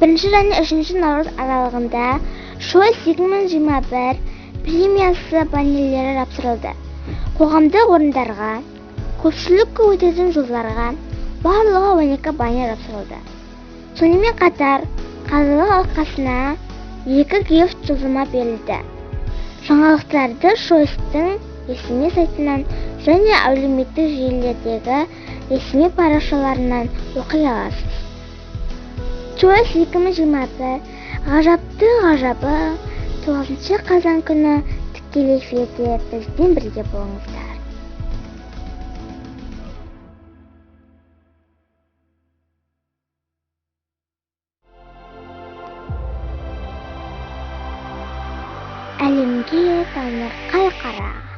1 және 3 наурыз аралығында Choice 2021 премиясы баннерлері жапсырылды. Қоғамдық орындарға, көпшілікке өтетін жолдарға барлығы 12 баннер жапсырылды. Сонымен қатар, қазылық алқасына 2 гифт жолдама берілді. Жаңалықтарды Choice'тың ресми сайтынан және әлеуметтік желілердегі ресми парақшаларынан оқи аласыз. Choice 2021 ғажапты ғажабы 9 қазан күні тікелей эфирде бізбен бірге болыңыздар. Әлемге таңырқай қара.